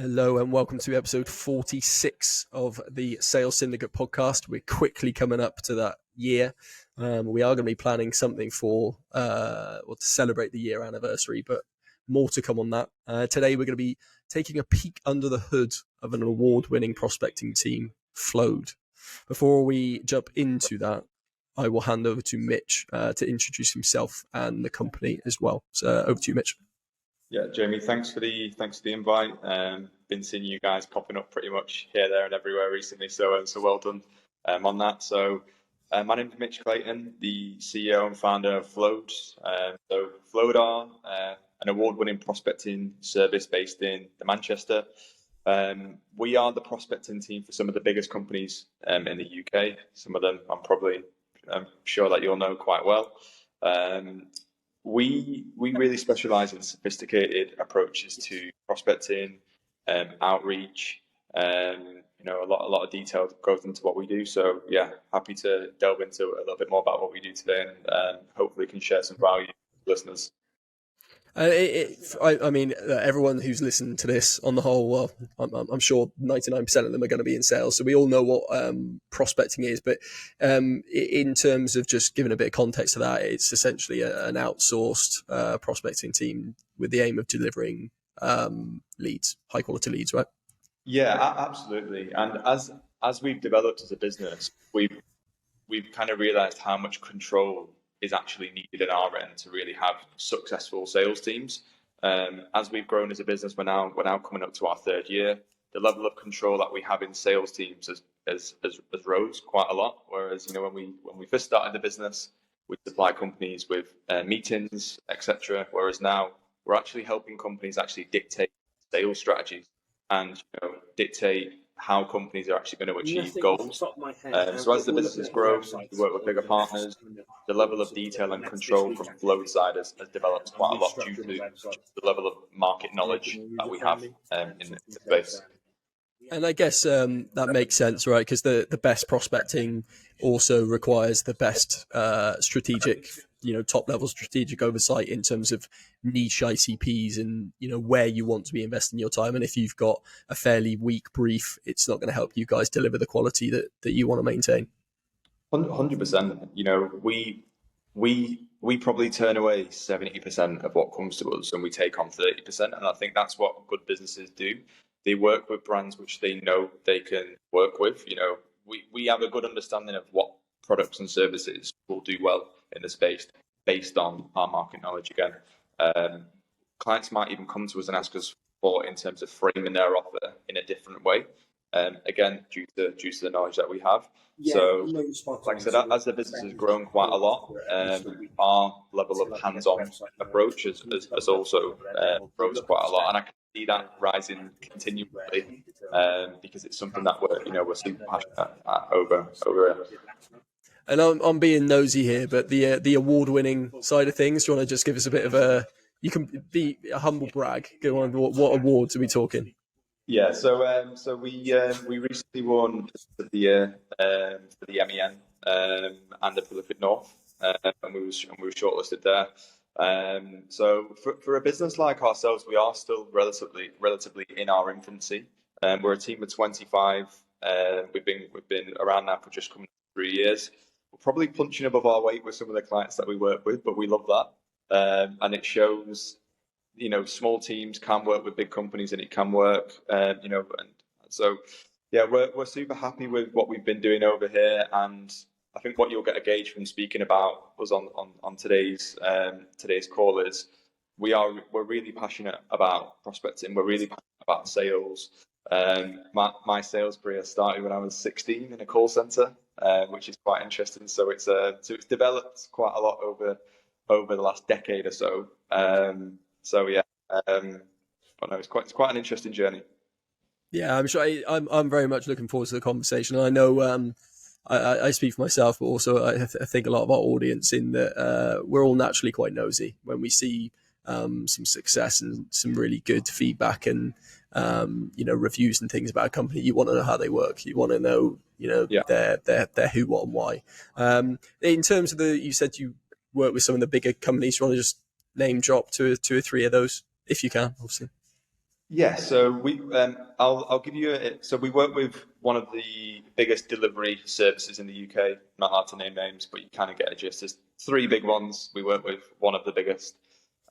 Hello and welcome to episode 46 of the Sales Syndicate podcast. We're quickly coming up to that year. We are going to be planning something to celebrate the year anniversary, but more to come on that. Today we're going to be taking a peek under the hood of an award-winning prospecting team, Flowed. Before we jump into that, I will hand over to Mitch to introduce himself and the company as well. So over to you, Mitch. Yeah, Jamie, thanks for the invite. Been seeing you guys popping up pretty much here, there, and everywhere recently. So well done on that. So my name is Mitch Clayton, the CEO and founder of Flowed. So Flowed are an award-winning prospecting service based in Manchester. We are the prospecting team for some of the biggest companies in the UK. Some of them I'm sure that you'll know quite well. We really specialize in sophisticated approaches to prospecting, outreach, a lot of detail goes into what we do. So yeah, happy to delve into a little bit more about what we do today, and hopefully can share some value with listeners. Everyone who's listened to this on the whole, well, I'm sure 99% of them are going to be in sales. So we all know what prospecting is. But in terms of just giving a bit of context to that, it's essentially an outsourced prospecting team with the aim of delivering leads, high quality leads, right? Yeah, absolutely. And as we've developed as a business, we've kind of realized how much control is actually needed in our end to really have successful sales teams. As we've grown as a business, we're now coming up to our third year. The level of control that we have in sales teams has rose quite a lot. Whereas when we first started the business, we supply companies with meetings, etc. Whereas now we're actually helping companies actually dictate sales strategies and dictate how companies are actually going to achieve goals. So as the business has grown, we work with bigger partners. The level of detail and control from Flow's side has developed quite a lot due to the level of market knowledge that we have in the space. And I guess that makes sense, right? Because the best prospecting also requires the best strategic, top level strategic oversight in terms of niche ICPs and, where you want to be investing your time. And if you've got a fairly weak brief, it's not going to help you guys deliver the quality that you want to maintain. 100%. We probably turn away 70% of what comes to us and we take on 30%. And I think that's what good businesses do. They work with brands which they know they can work with. We have a good understanding of what products and services will do well in the space based on our market knowledge. Again, clients might even come to us and ask us for in terms of framing their offer in a different way. Again, due to the knowledge that we have. So, like I said, as the business has grown quite a lot, our level of hands-on approach has also grown quite a lot, and I can see that rising continually because it's something that we're super passionate over here. And I'm being nosy here, but the award-winning side of things, do you want to just give us a bit of you can be a humble brag. Go on, what awards are we talking? Yeah, so we recently won for the MEN and the Prolific North, and we were shortlisted there. So for a business like ourselves, we are still relatively in our infancy. We're a team of 25. We've been around now for just coming 3 years. We're probably punching above our weight with some of the clients that we work with, but we love that, and it shows. Small teams can work with big companies, and it can work. And so, yeah, we're super happy with what we've been doing over here. And I think what you'll get a gauge from speaking about us on today's call is we're really passionate about prospecting. We're really passionate about sales. My sales career started when I was 16 in a call center, which is quite interesting. So it's developed quite a lot over the last decade or so. So yeah, it's quite an interesting journey. Yeah, I'm sure. I'm very much looking forward to the conversation. I know I speak for myself, but also I think a lot of our audience in that we're all naturally quite nosy when we see some success and some really good feedback and reviews and things about a company. You want to know how they work. You want to know their who, what, and why. In terms of you said you work with some of the bigger companies. You want to just name drop two or three of those if you can, obviously. Yeah, so I'll give you so we work with one of the biggest delivery services in the UK. Not allowed to name names, but you kind of get a gist. There's three big ones. We work with one of the biggest.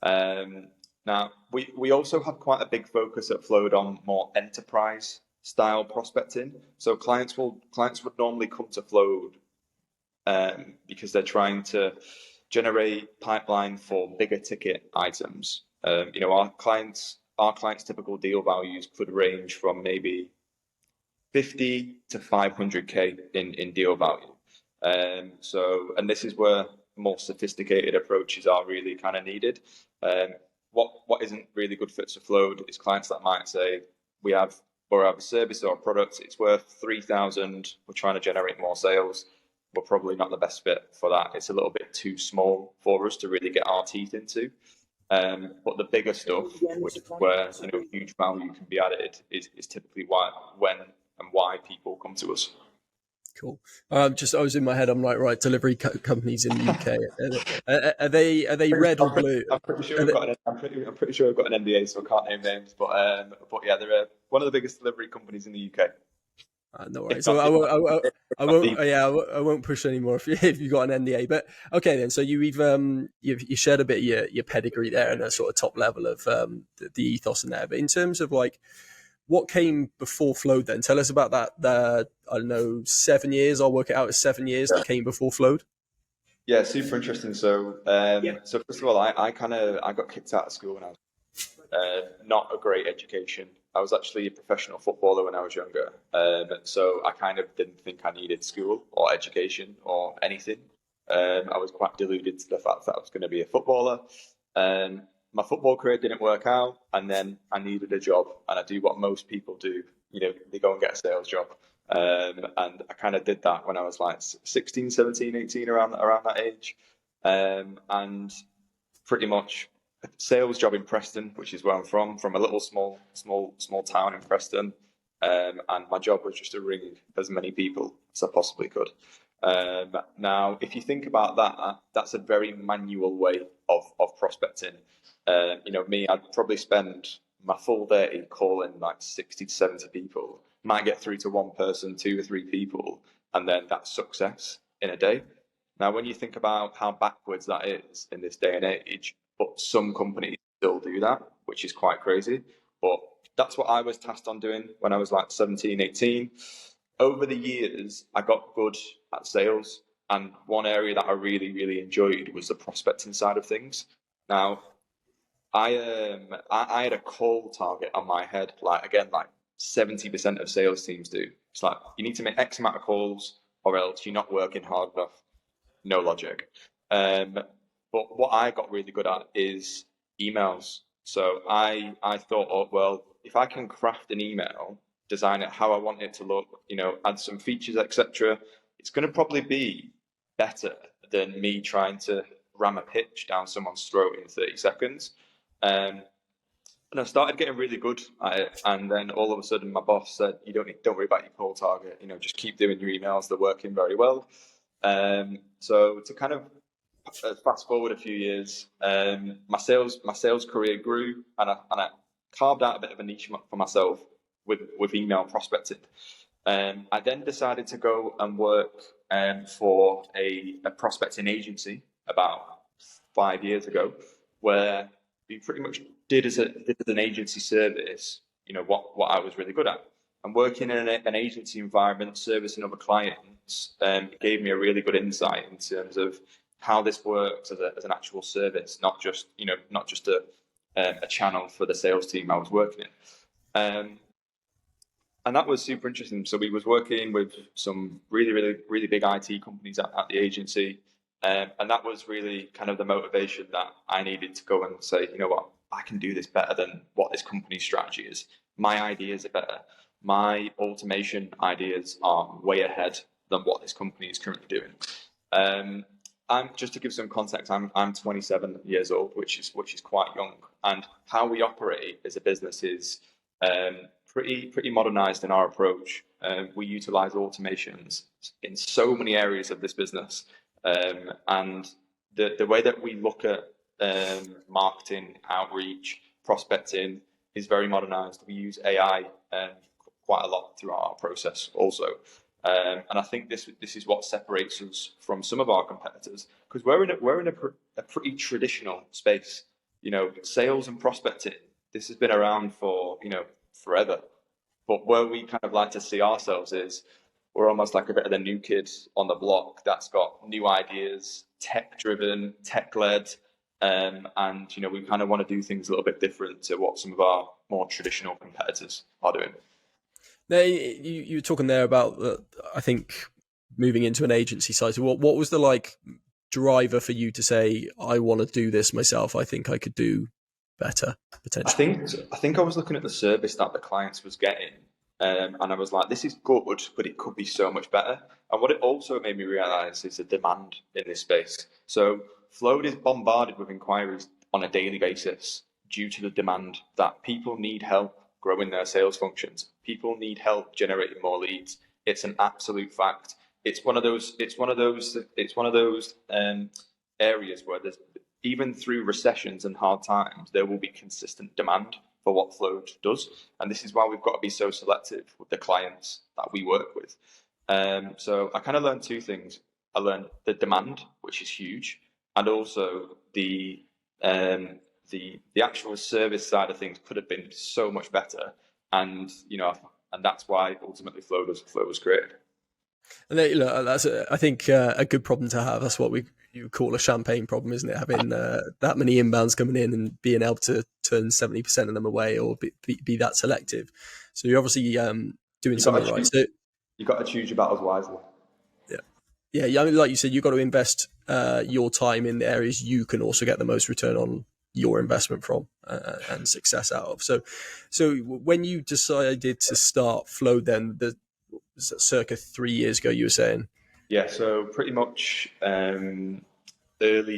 Now we also have quite a big focus at Flowed on more enterprise style prospecting. So clients would normally come to Flowed because they're trying to generate pipeline for bigger ticket items. Our clients' typical deal values could range from maybe 50 to 500k in deal value. And this is where more sophisticated approaches are really kind of needed. What isn't really good fit to Flowed is clients that might say we have a service or a product, it's worth 3,000. We're trying to generate more sales. We're probably not the best fit for that. It's a little bit too small for us to really get our teeth into. But the bigger stuff, where huge value can be added, is typically when and why people come to us. Cool. I was in my head. I'm like, right, delivery companies in the UK. Are they red or blue? I'm pretty sure I've got an NDA, so I can't name names. But yeah, they're one of the biggest delivery companies in the UK. No worries. So I won't. Yeah, I won't push anymore if you've got an NDA. But okay, then. So you've shared a bit of your pedigree there and a sort of top level of the ethos in there. But in terms of like what came before Flowed, then tell us about that. I don't know, 7 years. I'll work it out as 7 years that came before Flowed. Yeah, super interesting. So so first of all, I got kicked out of school when I was not a great education. I was actually a professional footballer when I was younger. So I kind of didn't think I needed school or education or anything. I was quite deluded to the fact that I was going to be a footballer. My football career didn't work out, and then I needed a job, and I do what most people do. They go and get a sales job. And I kind of did that when I was like 16, 17, 18, around that age. And pretty much a sales job in Preston, which is where I'm from a little small town in Preston. And my job was just to ring as many people as I possibly could. Now, if you think about that, that's a very manual way of prospecting. I'd probably spend my full day calling like 60 to 70 people, might get through to one person, 2 or 3 people, and then that's success in a day. Now, when you think about how backwards that is in this day and age, but some companies still do that, which is quite crazy. But that's what I was tasked on doing when I was like 17, 18. Over the years, I got good at sales. And one area that I really, really enjoyed was the prospecting side of things. Now, I had a call target on my head, like 70% of sales teams do. It's like you need to make X amount of calls, or else you're not working hard enough. No logic. But what I got really good at is emails. So I thought, oh, well, if I can craft an email, design it how I want it to look, add some features, etc., it's going to probably be better than me trying to ram a pitch down someone's throat in 30 seconds. And I started getting really good at it, and then all of a sudden, my boss said, "You don't worry about your call target. Just keep doing your emails. They're working very well." So to kind of fast forward a few years, my sales career grew, and I carved out a bit of a niche for myself with email prospecting. I then decided to go and work for a prospecting agency about 5 years ago, where we pretty much did as an agency service, what I was really good at. And working in an agency environment, servicing other clients, gave me a really good insight in terms of how this works as an actual service, not just a channel for the sales team I was working in. And that was super interesting. So we was working with some really, really, really big IT companies at the agency. And that was really kind of the motivation that I needed to go and say, you know what, I can do this better than what this company's strategy is. My ideas are better. My automation ideas are way ahead than what this company is currently doing. I'm just to give some context. I'm 27 years old, which is quite young. And how we operate as a business is pretty modernized in our approach. We utilize automations in so many areas of this business. And the way that we look at marketing, outreach, prospecting is very modernized. We use AI quite a lot throughout our process also. And I think this is what separates us from some of our competitors, because we're in a pretty traditional space. Sales and prospecting, this has been around for forever. But where we kind of like to see ourselves is we're almost like a bit of the new kid on the block that's got new ideas, tech-driven, tech-led, and we kind of want to do things a little bit different to what some of our more traditional competitors are doing. Now, you were talking there about, I think, moving into an agency side. So what was the driver for you to say, I want to do this myself? I think I could do better, potentially. I think I was looking at the service that the clients was getting, and I was like, this is good, but it could be so much better. And what it also made me realize is the demand in this space. So Flowed is bombarded with inquiries on a daily basis due to the demand that people need help growing their sales functions. People need help generating more leads. It's an absolute fact. It's one of those areas where there's, even through recessions and hard times, there will be consistent demand for what Flowed does. And this is why we've got to be so selective with the clients that we work with. So I kind of learned two things. I learned the demand, which is huge, and also the actual service side of things could have been so much better. And that's why ultimately Flow was created. And that's I think a good problem to have. That's what you call a champagne problem, isn't it? Having that many inbounds coming in and being able to turn 70% of them away, or be that selective. So you're obviously doing something right. So you've got to choose your battles wisely. Yeah. I mean, like you said, you've got to invest your time in the areas you can also get the most return on your investment from and success out of. So when you decided to start Flow, then circa 3 years ago, you were saying? Yeah, so pretty much early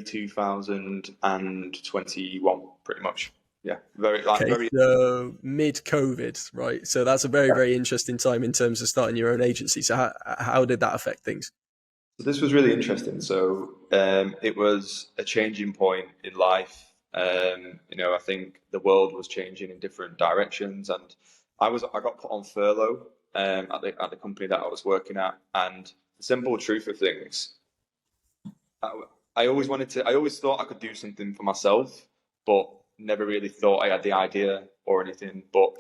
2021, pretty much. Yeah, very. So mid-COVID, right? So that's a very, very interesting time in terms of starting your own agency. So how did that affect things? So this was really interesting. So it was a changing point in life. I think the world was changing in different directions, and I got put on furlough at the company that I was working at. And the simple truth of things, I always thought I could do something for myself, but never really thought I had the idea or anything. But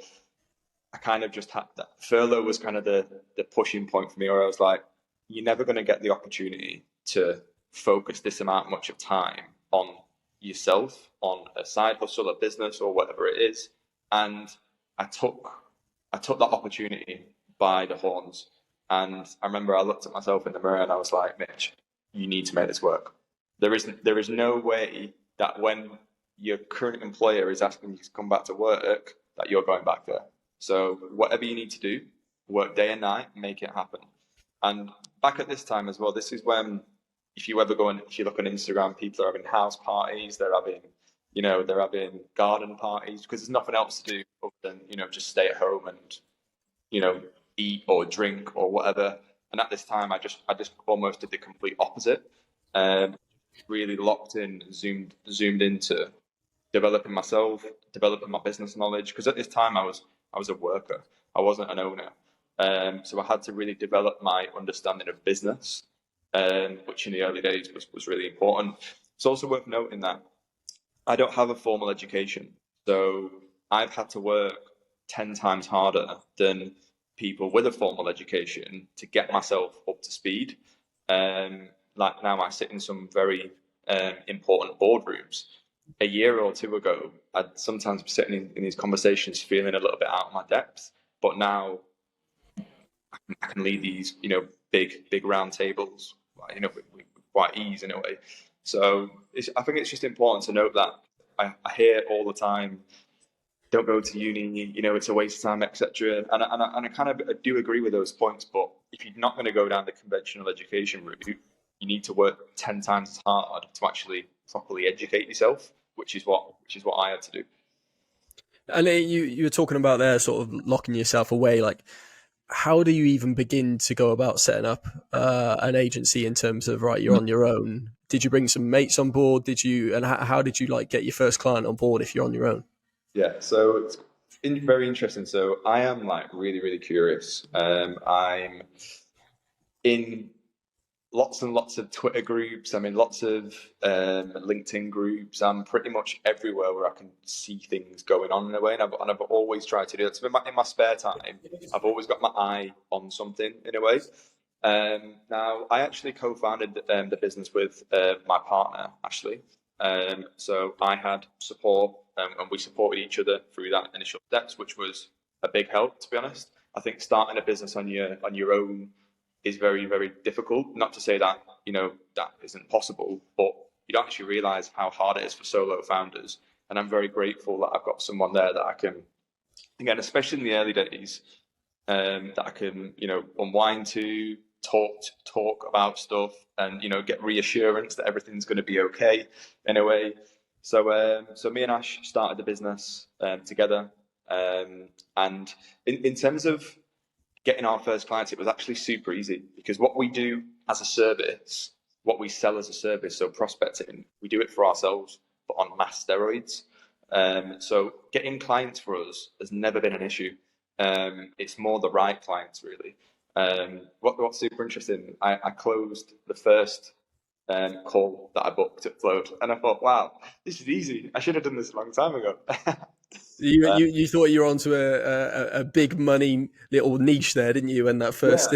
I kind of just had that. Furlough was kind of the pushing point for me, where I was like, you're never going to get the opportunity to focus this much of time on yourself, on a side hustle, a business, or whatever it is. And I took that opportunity by the horns. And I remember I looked at myself in the mirror and I was like, Mitch, you need to make this work. There is no way that when your current employer is asking you to come back to work, that you're going back there. So whatever you need to do, work day and night, make it happen. And back at this time as well, this is when, if you look on Instagram, people are having house parties, they're having garden parties, because there's nothing else to do other than, just stay at home and, eat or drink or whatever. And at this time, I just almost did the complete opposite. Really locked in, zoomed into developing myself, developing my business knowledge. Because at this time, I was a worker, I wasn't an owner. So I had to really develop my understanding of business, which in the early days was really important. It's also worth noting that I don't have a formal education, so I've had to work 10 times harder than people with a formal education to get myself up to speed. Like now I sit in some very important boardrooms. A year or two ago, I'd sometimes be sitting in these conversations feeling a little bit out of my depth, but now I can lead these, big round tables, with quite ease in a way. So I think it's just important to note that I hear all the time, don't go to uni, it's a waste of time, etc. And I kind of do agree with those points. But if you're not going to go down the conventional education route, you need to work 10 times as hard to actually properly educate yourself, which is what I had to do. And you were talking about there, sort of locking yourself away. Like, how do you even begin to go about setting up an agency in terms of, right, you're on your own? Did you bring some mates on board? And how did you get your first client on board if you're on your own? Yeah, so very interesting. So I am like really, really curious. I'm in lots and lots of Twitter groups. I'm in lots of LinkedIn groups. I'm pretty much everywhere where I can see things going on in a way. And I've always tried to do that. So in my spare time, I've always got my eye on something in a way. Now, I actually co-founded the business with my partner, Ashley. So I had support, and we supported each other through that initial steps, which was a big help, to be honest. I think starting a business on your own is very, very difficult. Not to say that, that isn't possible, but you don't actually realize how hard it is for solo founders. And I'm very grateful that I've got someone there that I can, again, especially in the early days, that I can, unwind to, talk about stuff, and get reassurance that everything's going to be okay in a way. So me and Ash started the business together, and in terms of getting our first clients, it was actually super easy, because what we do as a service, what we sell as a service, so prospecting, we do it for ourselves, but on mass steroids. So getting clients for us has never been an issue. It's more the right clients, really. What's super interesting, I closed the first call that I booked at Float, and I thought, wow, this is easy. I should have done this a long time ago. You thought you were onto a big money little niche there, didn't you? When that first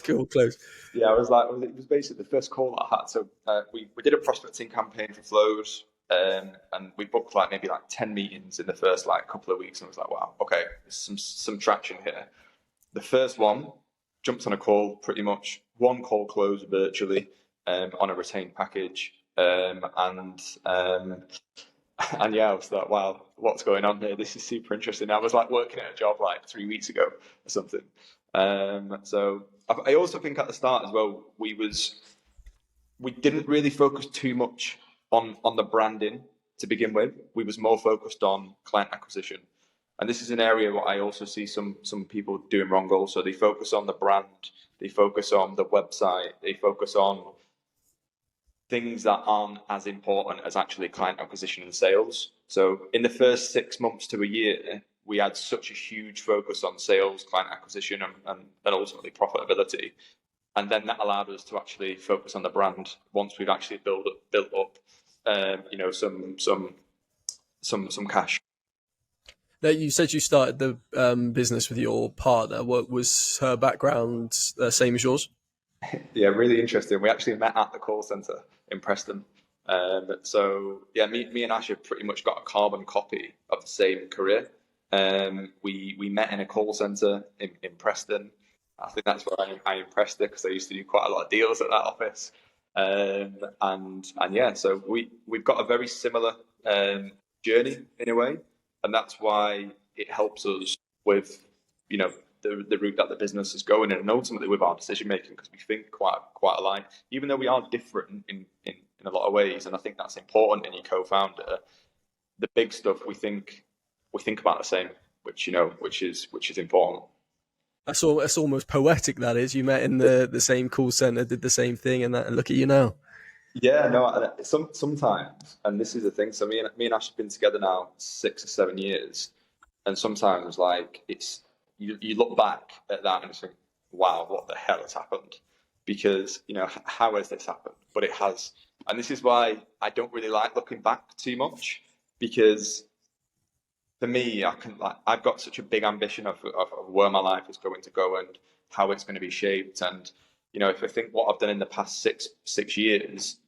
call closed. Yeah, I was like, it was basically the first call that I had. So we did a prospecting campaign for Flows, and we booked maybe 10 meetings in the first couple of weeks, and I was like, wow, okay, there's some traction here. The first one, jumped on a call, pretty much one call closed virtually on a retained package, and yeah, I was like, wow, what's going on here? This is super interesting. I was working at a job 3 weeks ago or something. So I also think at the start as well, we didn't really focus too much on the branding to begin with. We was more focused on client acquisition. And this is an area where I also see some people doing wrong also. They focus on the brand, they focus on the website, they focus on things that aren't as important as actually client acquisition and sales. So in the first 6 months to a year, we had such a huge focus on sales, client acquisition, and ultimately profitability. And then that allowed us to actually focus on the brand once we've actually built up some cash. Now, you said you started the business with your partner. What was her background? Same as yours? Yeah, really interesting. We actually met at the call center in Preston. So yeah, me and Ash have pretty much got a carbon copy of the same career. We met in a call center in Preston. I think that's where I impressed her, because I used to do quite a lot of deals at that office. And yeah, so we've got a very similar journey in a way, and that's why it helps us with the route that the business is going in, and ultimately with our decision making, because we think quite alike, even though we are different in a lot of ways. And I think that's important in your co-founder. The big stuff we think about the same, which is important. That's almost poetic. That is, you met in the same call center, did the same thing, and look at you now. Yeah, no. Sometimes, and this is the thing. So me and Ash have been together now 6 or 7 years, and sometimes it's you look back at that and think, wow, what the hell has happened? Because how has this happened? But it has, and this is why I don't really like looking back too much, because for me, I've got such a big ambition of where my life is going to go and how it's going to be shaped. And if I think what I've done in the past six years,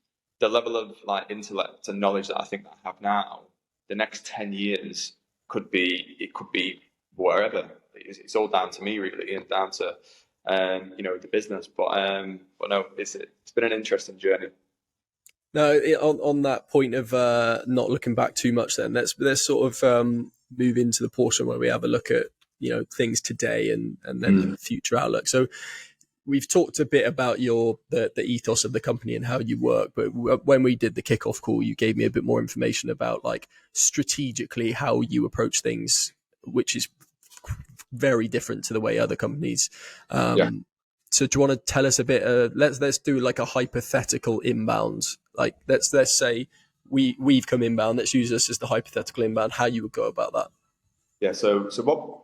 the level of intellect and knowledge that I think that I have now, the next 10 years could be wherever. It's all down to me really, and down to the business. But no, it's been an interesting journey. Now, on that point of not looking back too much, then let's sort of move into the portion where we have a look at things today and then the future outlook. So we've talked a bit about the ethos of the company and how you work, but when we did the kickoff call, you gave me a bit more information about strategically how you approach things, which is very different to the way other companies. So do you want to tell us a bit? Let's do a hypothetical inbound. Let's say we've come inbound. Let's use this as the hypothetical inbound. How you would go about that? Yeah. So what,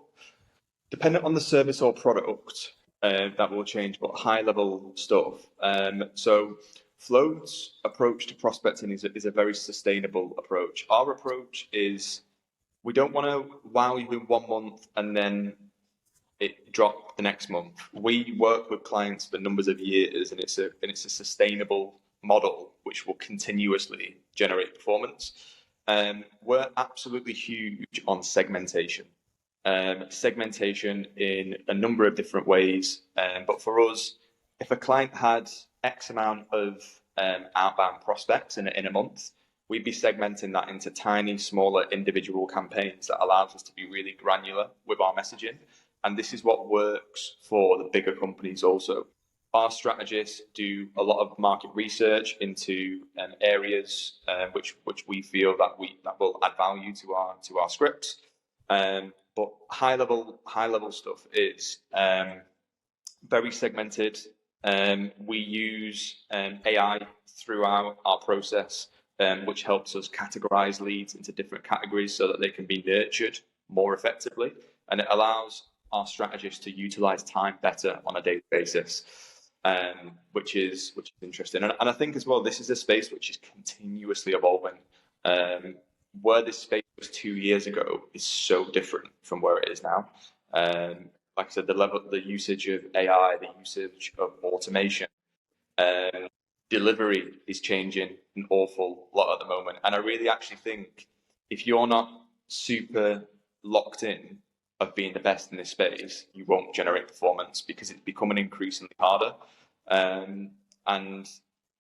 dependent on the service or product, that will change, but high level stuff. So Float's approach to prospecting is a very sustainable approach. Our approach is we don't want to wow you in 1 month and then it drop the next month. We work with clients for numbers of years, and it's a sustainable model which will continuously generate performance. We're absolutely huge on segmentation. Segmentation in a number of different ways. But for us, if a client had X amount of outbound prospects in a month, we'd be segmenting that into tiny, smaller individual campaigns that allows us to be really granular with our messaging. And this is what works for the bigger companies also. Our strategists do a lot of market research into areas which we feel that will add value to our scripts. But high level stuff is very segmented. We use AI throughout our process, which helps us categorize leads into different categories so that they can be nurtured more effectively, and it allows our strategists to utilize time better on a daily basis, which is interesting. And I think as well, this is a space which is continuously evolving. Where this space was 2 years ago is so different from where it is now. Like I said, the usage of AI, the usage of automation, delivery is changing an awful lot at the moment. And I really actually think if you're not super locked in of being the best in this space, you won't generate performance because it's becoming increasingly harder. And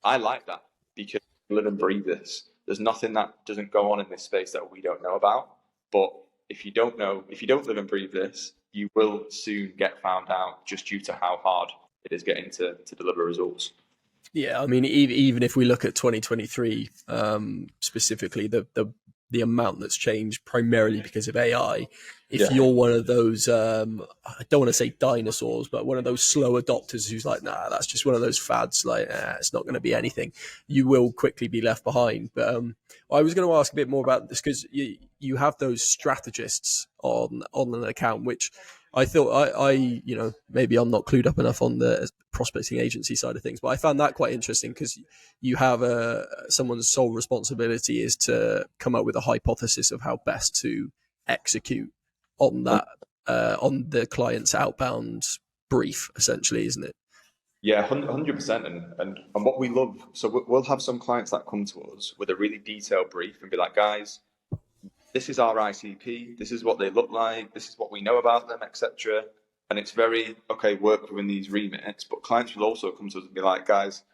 I like that because we live and breathe this. There's nothing that doesn't go on in this space that we don't know about. But if you don't live and breathe this, you will soon get found out just due to how hard it is getting to deliver results. Yeah, I mean, even if we look at 2023 specifically, the amount that's changed primarily because of AI. If you're one of those, I don't want to say dinosaurs, but one of those slow adopters who's like, nah, that's just one of those fads, like, it's not going to be anything, you will quickly be left behind. But I was going to ask a bit more about this because you have those strategists on an account, which I thought I maybe I'm not clued up enough on the prospecting agency side of things, but I found that quite interesting because you have someone's sole responsibility is to come up with a hypothesis of how best to execute on that on the client's outbound brief, essentially, isn't it? Yeah, 100%. And what we love, so we'll have some clients that come to us with a really detailed brief and be like, guys, this is our ICP, this is what they look like, this is what we know about them, etc. And it's very, okay, work within these remits, but clients will also come to us and be like, guys,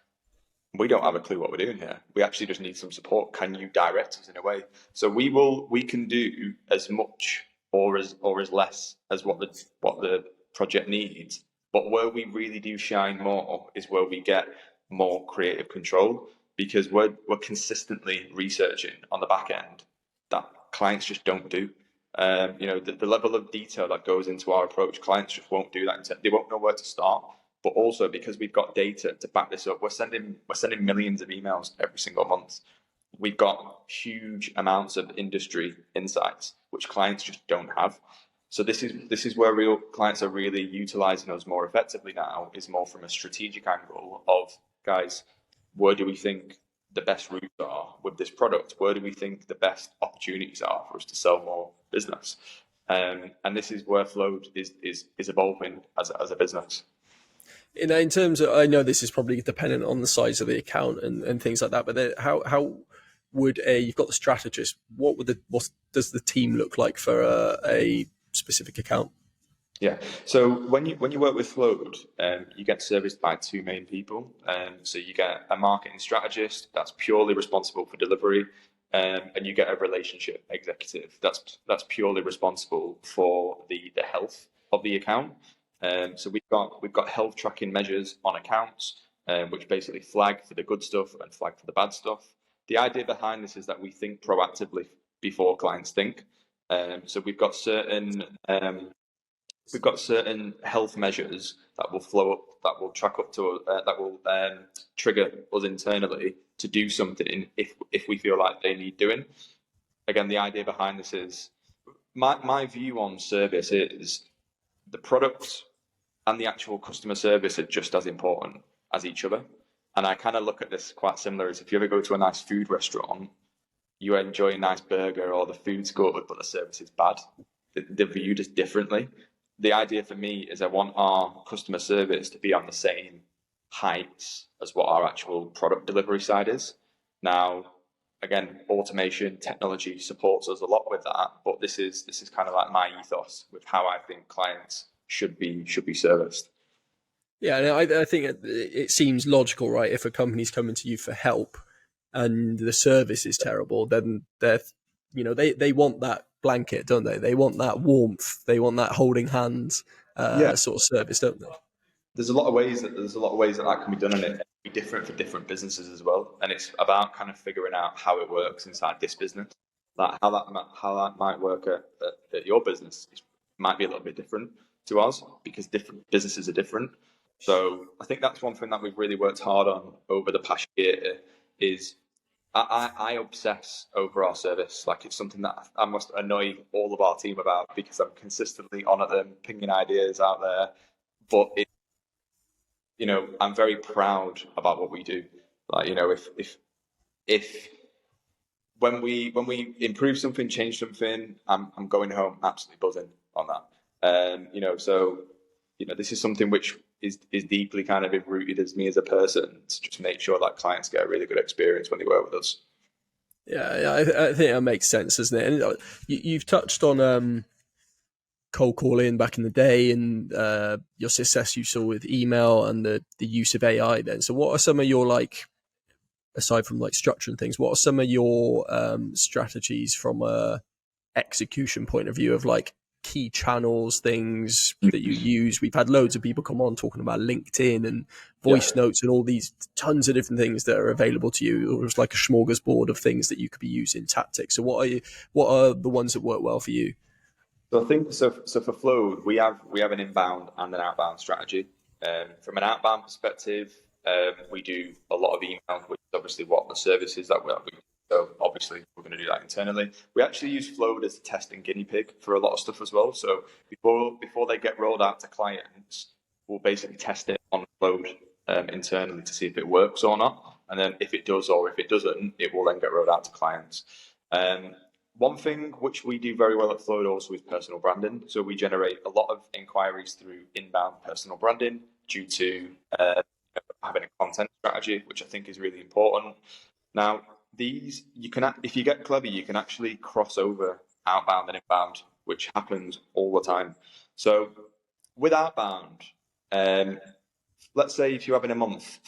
we don't have a clue what we're doing here. We actually just need some support. Can you direct us in a way? So we can do as much or as less as what the project needs. But where we really do shine more is where we get more creative control, because we're consistently researching on the back end that clients just don't do. The level of detail that goes into our approach, clients just won't do that. They won't know where to start. But also because we've got data to back this up, we're sending millions of emails every single month. We've got huge amounts of industry insights, which clients just don't have. So this is where real clients are really utilizing us more effectively now, is more from a strategic angle of, guys, where do we think the best routes are with this product? Where do we think the best opportunities are for us to sell more business? And this is where Flow is evolving as a business. In terms of, I know this is probably dependent on the size of the account and things like that, but how would you've got the strategist, what does the team look like for a specific account? Yeah, so when you work with Float, you get serviced by two main people. So you get a marketing strategist that's purely responsible for delivery, and you get a relationship executive that's purely responsible for the health of the account. So we've got health tracking measures on accounts, which basically flag for the good stuff and flag for the bad stuff. The idea behind this is that we think proactively before clients think. So we've got certain health measures that will flow up, that will track up to, that will trigger us internally to do something if we feel like they need doing. Again, the idea behind this is my view on service is the product and the actual customer service are just as important as each other. And I kind of look at this quite similar as if you ever go to a nice food restaurant, you enjoy a nice burger or the food's good, but the service is bad. They're viewed as differently. The idea for me is I want our customer service to be on the same heights as what our actual product delivery side is. Now, again, automation, technology supports us a lot with that, but this is kind of like my ethos with how I think clients should be serviced. Yeah, and I think it seems logical, right? If a company's coming to you for help and the service is terrible, then they want that blanket, don't they? They want that warmth. They want that holding hands Yeah, sort of service, don't they? there's a lot of ways that can be done, and it can be different for different businesses as well. And it's about kind of figuring out how it works inside this business, like how that might work at your business. It might be a little bit different to us because different businesses are different. So I think that's one thing that we've really worked hard on over the past year is I obsess over our service. Like, it's something that I must annoy all of our team about because I'm consistently on at them, pinging ideas out there. But I'm very proud about what we do. Like, if when we improve something, change something, I'm going home absolutely buzzing on that. So this is something which is deeply kind of rooted as me as a person to just make sure that clients get a really good experience when they work with us. Yeah, I think that makes sense, doesn't it? And you've touched on cold calling back in the day and your success you saw with email and the use of AI then. So what are some of your, like, aside from like structuring things, what are some of your strategies from a execution point of view of like key channels, things that you use? We've had loads of people come on talking about LinkedIn and voice notes and all these tons of different things that are available to you. It was like a smorgasbord of things that you could be using, tactics. So what are the ones that work well for you? So I think so for Flow, we have an inbound and an outbound strategy. From an outbound perspective, we do a lot of email, which is obviously what the service is that we do. So obviously we're going to do that internally. We actually use Flow as a test and guinea pig for a lot of stuff as well. So before they get rolled out to clients, we'll basically test it on Flow internally to see if it works or not. And then if it does or if it doesn't, it will then get rolled out to clients. One thing which we do very well at Flow also is personal branding. So we generate a lot of inquiries through inbound personal branding due to having a content strategy, which I think is really important. Now, these if you get clever, you can actually cross over outbound and inbound, which happens all the time. So with outbound, let's say if you're having a month,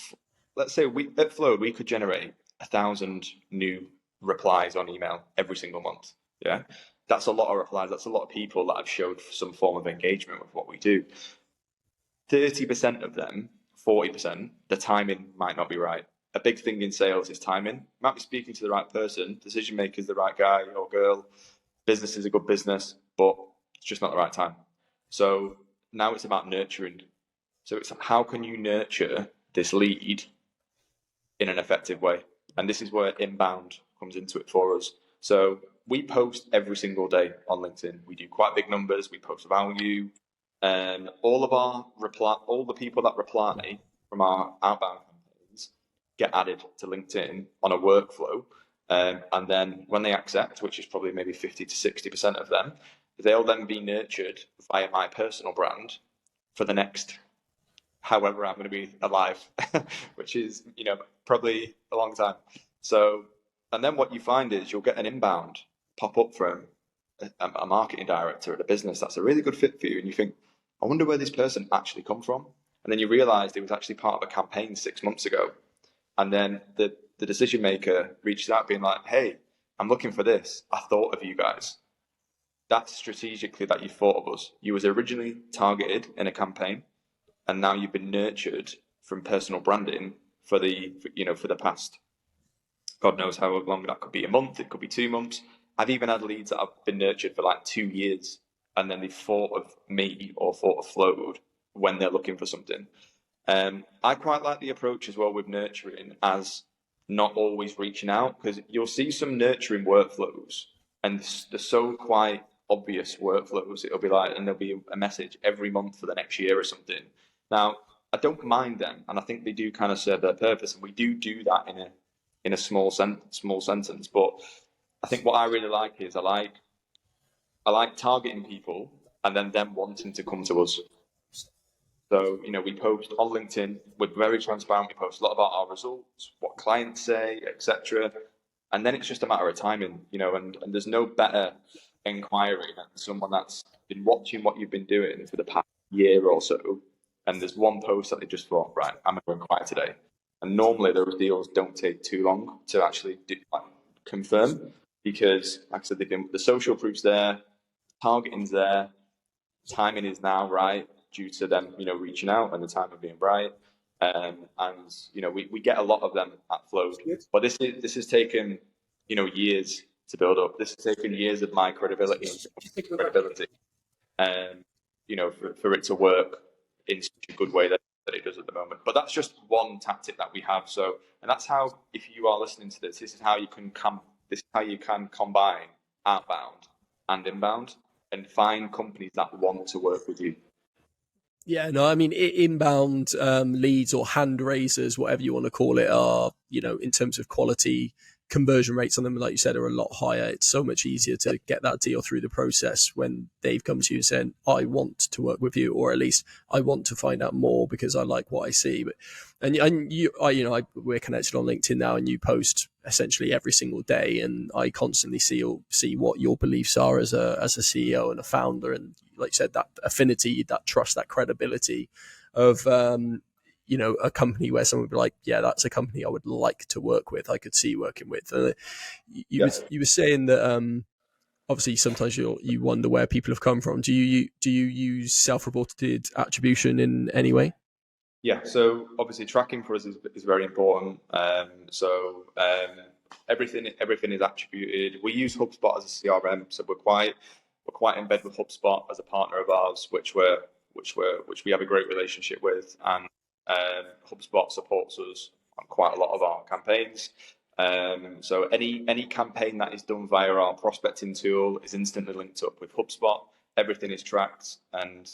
let's say at Flow we could generate 1,000 new replies on email every single month. Yeah, that's a lot of replies. That's a lot of people that have showed some form of engagement with what we do. 30% of them, 40%, the timing might not be right. A big thing in sales is timing. You might be speaking to the right person, decision maker is the right guy or girl, business is a good business, but it's just not the right time. So now it's about nurturing. So it's how can you nurture this lead in an effective way? And this is where inbound comes into it for us. So we post every single day on LinkedIn. We do quite big numbers. We post value, and all the people that reply from our outbound campaigns get added to LinkedIn on a workflow. And then when they accept, which is probably maybe 50 to 60% of them, they'll then be nurtured via my personal brand for the next however I'm going to be alive, which is, probably a long time. So, and then what you find is you'll get an inbound pop up from a marketing director at a business that's a really good fit for you. And you think, I wonder where this person actually come from. And then you realize it was actually part of a campaign 6 months ago. And then the decision maker reaches out being like, hey, I'm looking for this. I thought of you guys. That's strategically that you thought of us. You was originally targeted in a campaign, and now you've been nurtured from personal branding for the past, God knows how long that could be, a month, it could be 2 months. I've even had leads that have been nurtured for like 2 years, and then they thought of me or thought of Flow when they're looking for something. I quite like the approach as well with nurturing as not always reaching out, because you'll see some nurturing workflows and they're so quite obvious workflows. It'll be like, and there'll be a message every month for the next year or something. Now, I don't mind them, and I think they do kind of serve their purpose, and we do that in a small sentence. But I think what I really like is I like targeting people and then them wanting to come to us. So, we post on LinkedIn, we're very transparent, we post a lot about our results, what clients say, etc. And then it's just a matter of timing, and there's no better inquiry than someone that's been watching what you've been doing for the past year or so, and there's one post that they just thought, right, I'm going to inquire today. And normally those deals don't take too long to actually confirm, because, like I said, the social proof's there, targeting's there, timing is now right due to them, reaching out and the time of being right. And we get a lot of them at Flow, but this has taken years to build up. This has taken years of my credibility, for it to work in such a good way that it does at the moment. But that's just one tactic that we have. So, and that's how, if you are listening to this is how you can combine outbound and inbound and find companies that want to work with you. Yeah, no, I mean, inbound leads or hand raisers, whatever you want to call it, are, in terms of quality, conversion rates on them, like you said, are a lot higher. It's so much easier to get that deal through the process when they've come to you saying, I want to work with you, or at least I want to find out more because I like what I see. But we're connected on LinkedIn now, and you post essentially every single day, and I constantly see what your beliefs are as a CEO and a founder, and like you said, that affinity, that trust, that credibility of a company where someone would be like, yeah, that's a company I would like to work with, I could see working with. You were saying that obviously sometimes you wonder where people have come from. Do you use self-reported attribution in any way? Yeah, so obviously tracking for us is very important. Everything is attributed. We use HubSpot as a CRM, so we're quite in bed with HubSpot as a partner of ours, which we have a great relationship with, and HubSpot supports us on quite a lot of our campaigns. So any campaign that is done via our prospecting tool is instantly linked up with HubSpot. Everything is tracked, and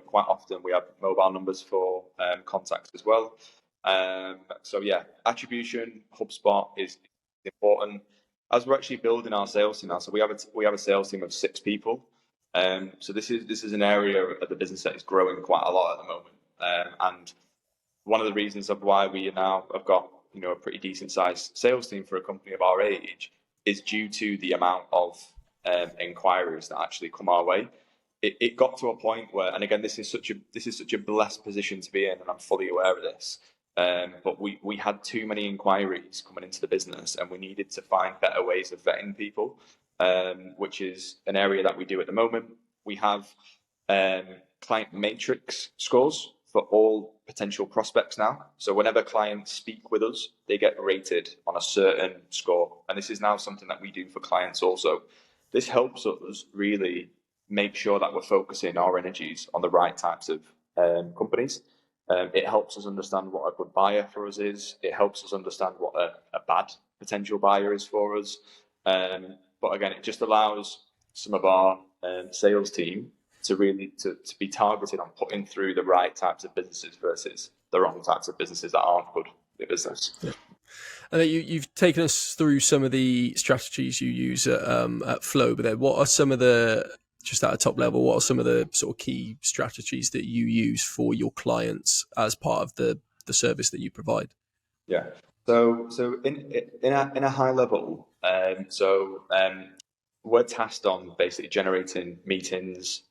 quite often we have mobile numbers for contacts as well. So yeah, attribution, HubSpot is important. As we're actually building our sales team now, so we have a sales team of 6 people. So this is an area of the business that is growing quite a lot at the moment, and one of the reasons of why we now have got a pretty decent sized sales team for a company of our age is due to the amount of inquiries that actually come our way. It got to a point where, and again, this is such a blessed position to be in, and I'm fully aware of this. But we had too many inquiries coming into the business, and we needed to find better ways of vetting people, which is an area that we do at the moment. We have client matrix scores for all potential prospects now. So whenever clients speak with us, they get rated on a certain score, and this is now something that we do for clients also. This helps us really make sure that we're focusing our energies on the right types of companies. It helps us understand what a good buyer for us is. It helps us understand what a bad potential buyer is for us. But again, it just allows some of our sales team to really to be targeted on putting through the right types of businesses versus the wrong types of businesses that aren't good for business. Yeah. And you've taken us through some of the strategies you use at Flow, but then what are some of the, just at a top level, what are some of the sort of key strategies that you use for your clients as part of the service that you provide? Yeah. So in a high level, we're tasked on basically generating meetings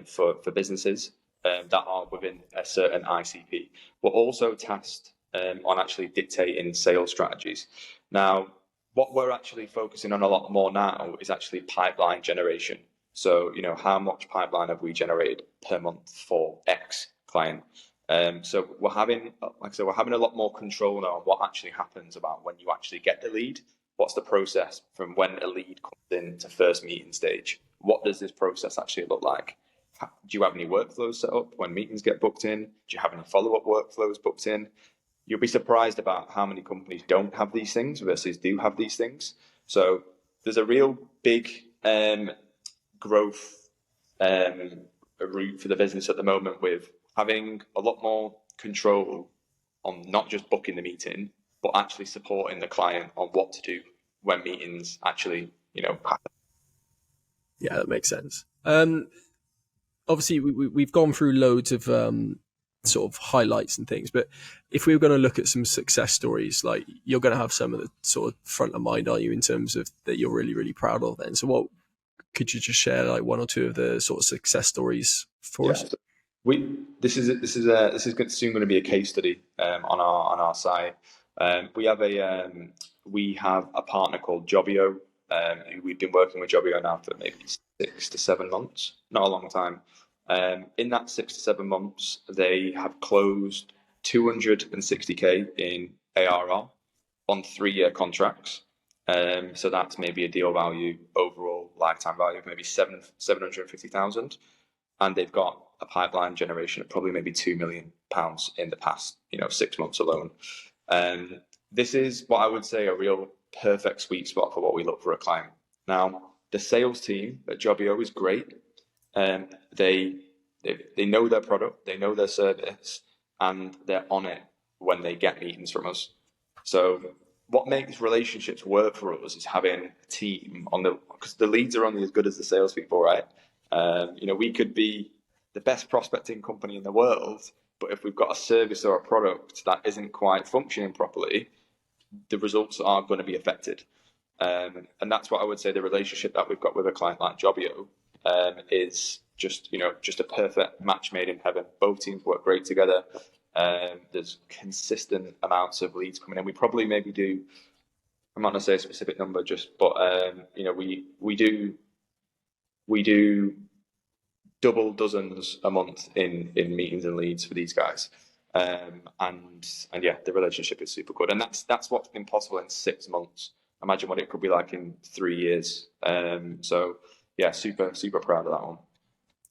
for businesses that are within a certain ICP. We're also tasked on actually dictating sales strategies. Now, what we're actually focusing on a lot more now is actually pipeline generation. So, how much pipeline have we generated per month for X client? So we're having a lot more control now on what actually happens about when you actually get the lead. What's the process from when a lead comes in to first meeting stage? What does this process actually look like? Do you have any workflows set up when meetings get booked in? Do you have any follow-up workflows booked in? You'll be surprised about how many companies don't have these things versus do have these things. So there's a real big growth route for the business at the moment, with having a lot more control on not just booking the meeting, but actually supporting the client on what to do when meetings actually, happen. Yeah, that makes sense. Obviously, we've gone through loads of sort of highlights and things, but if we were going to look at some success stories, like you're going to have some of the sort of front of mind, are you, in terms of that you're really, really proud of then? So what could you just share, like one or two of the sort of success stories for us? So this is soon going to be a case study on our site. We have a partner called Jobio, who we've been working with Jobio now for maybe 6 to 7 months, not a long time. In that 6 to 7 months, they have closed 260k in ARR on 3-year contracts. So that's maybe a deal value, overall lifetime value of maybe 750,000. And they've got a pipeline generation of probably maybe £2 million in the past, 6 months alone. This is what I would say a real perfect sweet spot for what we look for a client. Now, the sales team at Jobio is great. They know their product, they know their service, and they're on it when they get meetings from us. So what makes relationships work for us is having a team because the leads are only as good as the salespeople, right? We could be the best prospecting company in the world, but if we've got a service or a product that isn't quite functioning properly, the results are going to be affected. And that's what I would say the relationship that we've got with a client like Jobio is just a perfect match made in heaven. Both teams work great together. There's consistent amounts of leads coming in. We probably maybe do, I'm not going to say a specific number, we do double dozens a month in meetings and leads for these guys. And yeah, the relationship is super good. And that's what's been possible in 6 months. Imagine what it could be like in 3 years. So yeah, super, super proud of that one.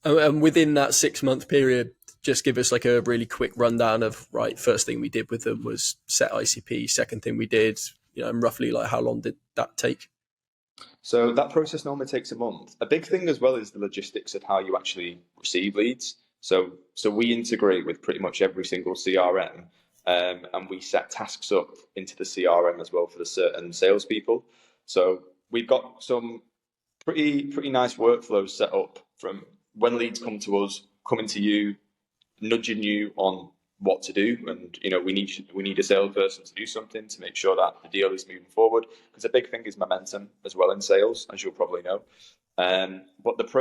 And within that 6-month period, just give us like a really quick rundown of, right, first thing we did with them was set ICP. Second thing we did, and roughly like how long did that take? So that process normally takes a month. A big thing as well is the logistics of how you actually receive leads. So we integrate with pretty much every single CRM, and we set tasks up into the CRM as well for the certain salespeople. So we've got some pretty nice workflows set up from when leads come to us, coming to you, nudging you on what to do, and we need a salesperson to do something to make sure that the deal is moving forward, because a big thing is momentum as well in sales, as you'll probably know. But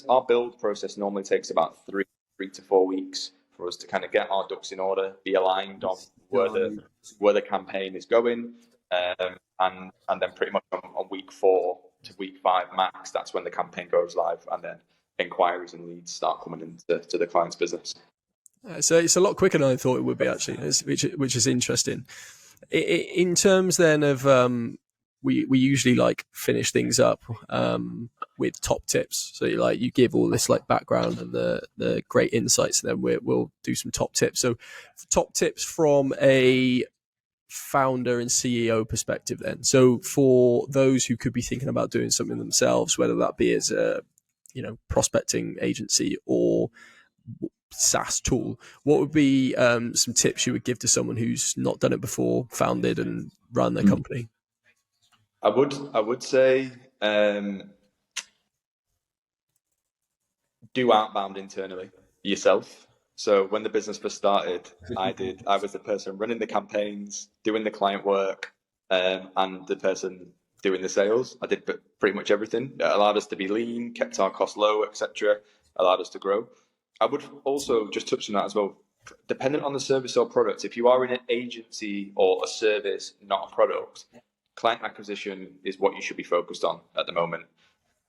our build process normally takes about 3 to 4 weeks for us to kind of get our ducks in order, be aligned on where the campaign is going, and then pretty much on week 4 to week 5 max, that's when the campaign goes live, and then inquiries and leads start coming into the client's business. So it's a lot quicker than I thought it would be, actually, which is interesting. In terms then of we usually like finish things up with top tips. So you give all this like background and the great insights, and then we'll do some top tips. So top tips from a founder and CEO perspective then. So for those who could be thinking about doing something themselves, whether that be as a prospecting agency or SaaS tool, what would be some tips you would give to someone who's not done it before, founded and run their company? I would say do outbound internally yourself. So when the business first started, I was the person running the campaigns, doing the client work, and the person doing the sales. I did pretty much everything. It allowed us to be lean, kept our costs low, etc. Allowed us to grow. I would also just touch on that as well. Dependent on the service or product, if you are in an agency or a service, not a product, client acquisition is what you should be focused on at the moment.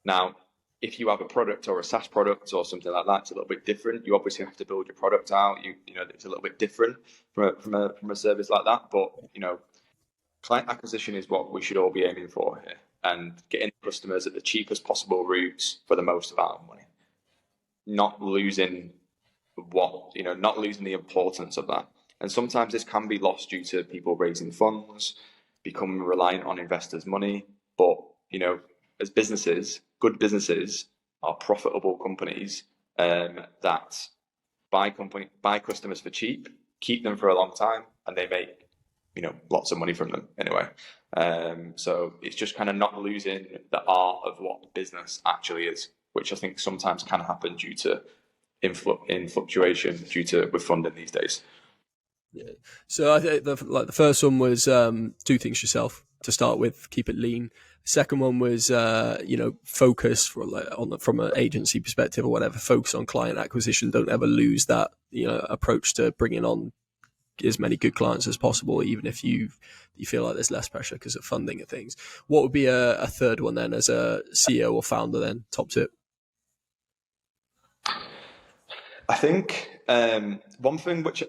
Now, if you have a product or a SaaS product or something like that, it's a little bit different. You obviously have to build your product out. It's a little bit different from a service like that. But client acquisition is what we should all be aiming for here, and getting customers at the cheapest possible routes for the most amount of money. Not losing the importance of that. And sometimes this can be lost due to people raising funds, becoming reliant on investors' money. But as businesses, good businesses are profitable companies that buy customers for cheap, keep them for a long time, and they make lots of money from them anyway. So it's just kind of not losing the art of what business actually is, which I think sometimes can happen due to in fluctuation with funding these days. Yeah. So I think the first one was do things yourself to start with, keep it lean. Second one was focus from an agency perspective or whatever. Focus on client acquisition. Don't ever lose that approach to bringing on as many good clients as possible, even if you feel like there's less pressure because of funding and things. What would be a third one then, as a CEO or founder? Then top tip. I think one thing which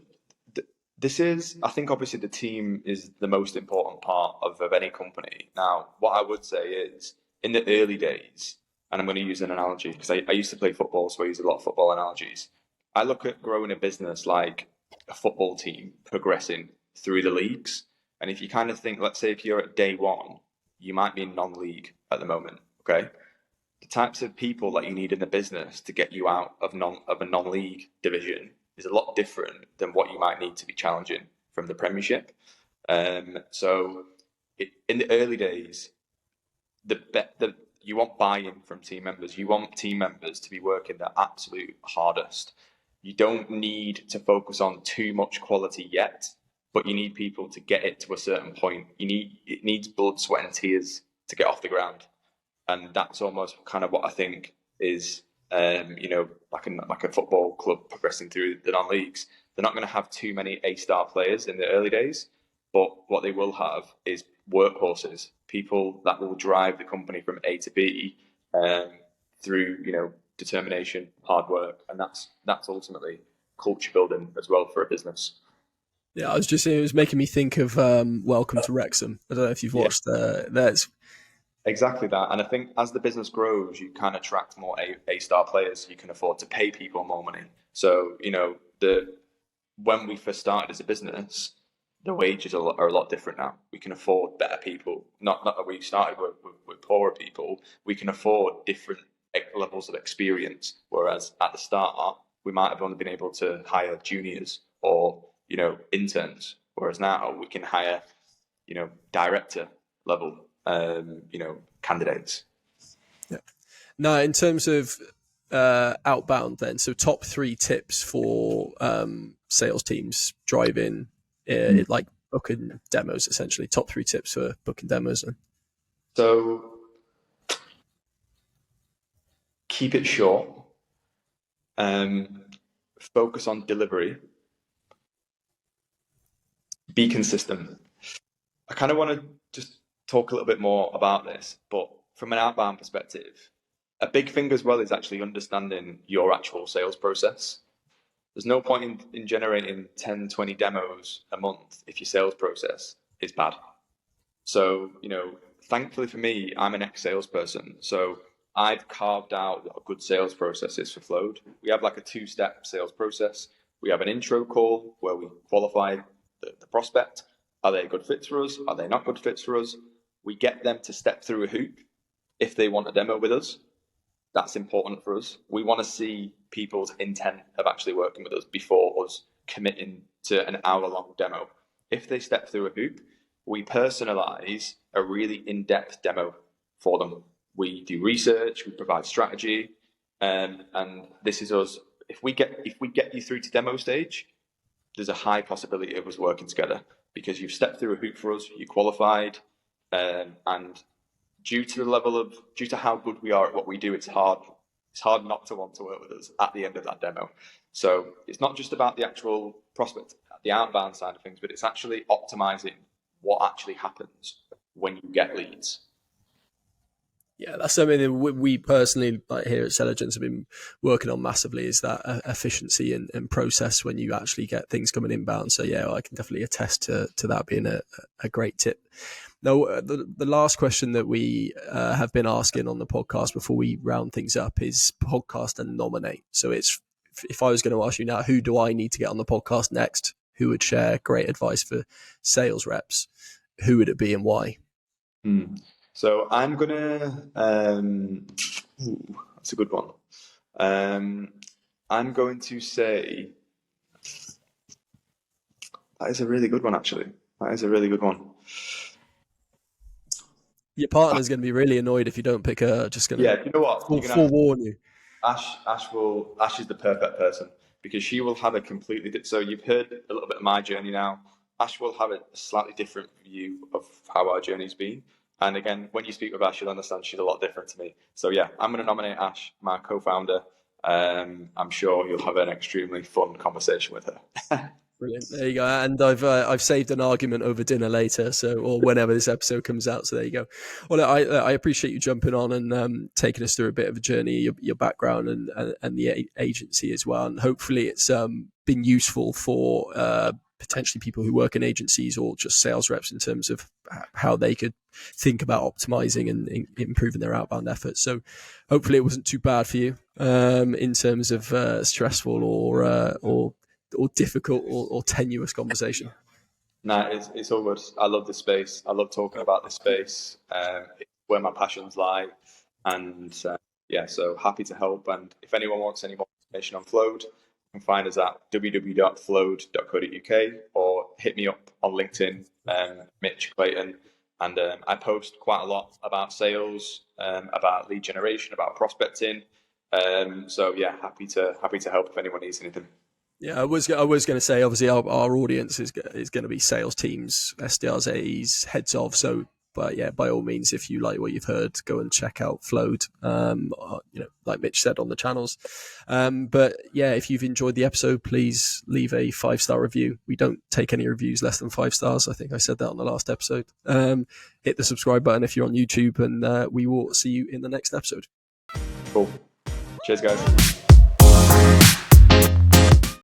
this is, I think obviously the team is the most important part of any company. Now, what I would say is in the early days, and I'm going to use an analogy because I used to play football, so I use a lot of football analogies. I look at growing a business like a football team progressing through the leagues. And if you kind of think, let's say if you're at day one, you might be in non-league at the moment, okay? The types of people that you need in the business to get you out of a non-league division is a lot different than what you might need to be challenging from the Premiership. So in the early days, you want buy-in from team members. You want team members to be working their absolute hardest. You don't need to focus on too much quality yet, but you need people to get it to a certain point. It needs blood, sweat, and tears to get off the ground. And that's almost kind of what I think is, like a football club progressing through the non-leagues. They're not going to have too many A-star players in the early days, but what they will have is workhorses, people that will drive the company from A to B through, determination, hard work, and that's ultimately culture building as well for a business. Yeah, I was just saying, it was making me think of Welcome to Wrexham. I don't know if you've watched that. Exactly that. And I think as the business grows, you can attract more A-star players. You can afford to pay people more money. So, when we first started as a business, the wages are a lot different now. We can afford better people. Not that we started with poorer people. We can afford different levels of experience. Whereas at the start, we might have only been able to hire juniors or, interns. Whereas now we can hire, director level candidates. Yeah. Now, in terms of outbound, then, so top 3 tips for sales teams driving, like booking demos, essentially. Top 3 tips for booking demos. So, keep it short. Focus on delivery. Be consistent. I kind of want to just talk a little bit more about this, but from an outbound perspective, a big thing as well is actually understanding your actual sales process. There's no point in generating 10, 20 demos a month if your sales process is bad. So, thankfully for me, I'm an ex-salesperson. So I've carved out what a good sales process is for Flowed. We have like a 2-step sales process. We have an intro call where we qualify the prospect. Are they a good fit for us? Are they not good fits for us? We get them to step through a hoop if they want a demo with us. That's important for us. We want to see people's intent of actually working with us before us committing to an hour-long demo. If they step through a hoop, we personalize a really in-depth demo for them. We do research, we provide strategy, and this is us. If we get you through to demo stage, there's a high possibility of us working together because you've stepped through a hoop for us, you qualified, and due to how good we are at what we do, it's hard not to want to work with us at the end of that demo. So it's not just about the actual prospect, the outbound side of things, but it's actually optimizing what actually happens when you get leads. Yeah, that's something that we personally, like here at Selligence, have been working on massively, is that efficiency and process when you actually get things coming inbound. So yeah, I can definitely attest to that being a great tip. Now, the last question that we have been asking on the podcast before we round things up is podcast and nominate. So it's, if I was going to ask you now, who do I need to get on the podcast next? Who would share great advice for sales reps? Who would it be and why? So I'm gonna That's a good one. I'm going to say that is a really good one, actually. That is a really good one. Your partner's going to be really annoyed if you don't pick her. Just going to Yeah, you know what? forewarn you. Ash is the perfect person because she will have a completely. So you've heard a little bit of my journey now. Ash will have a slightly different view of how our journey's been. And again, when you speak with Ash, you'll understand she's a lot different to me. So yeah, I'm going to nominate Ash, my co-founder. I'm sure you'll have an extremely fun conversation with her. Brilliant. There you go. And I've saved an argument over dinner later, or whenever this episode comes out. So there you go. Well, I appreciate you jumping on and taking us through a bit of a journey, your background and the agency as well. And hopefully it's been useful for potentially people who work in agencies or just sales reps in terms of how they could think about optimizing and improving their outbound efforts. So hopefully it wasn't too bad for you in terms of stressful or difficult or tenuous conversation. No, it's all good. I love this space. I love talking about this space. It's where my passions lie. And yeah, so happy to help. And if anyone wants any more information on Flowed, you can find us at www.flowed.co.uk or hit me up on LinkedIn, Mitch Clayton. And I post quite a lot about sales, about lead generation, about prospecting. So yeah, happy to help if anyone needs anything. Yeah, I was going to say, obviously, our audience is going to be sales teams, SDRs, AEs, heads of. So, but yeah, by all means, if you like what you've heard, go and check out Flowed. Like Mitch said on the channels. But yeah, if you've enjoyed the episode, please leave a 5-star review. We don't take any reviews less than 5 stars. I think I said that on the last episode. Hit the subscribe button if you're on YouTube, and we will see you in the next episode. Cool. Cheers, guys.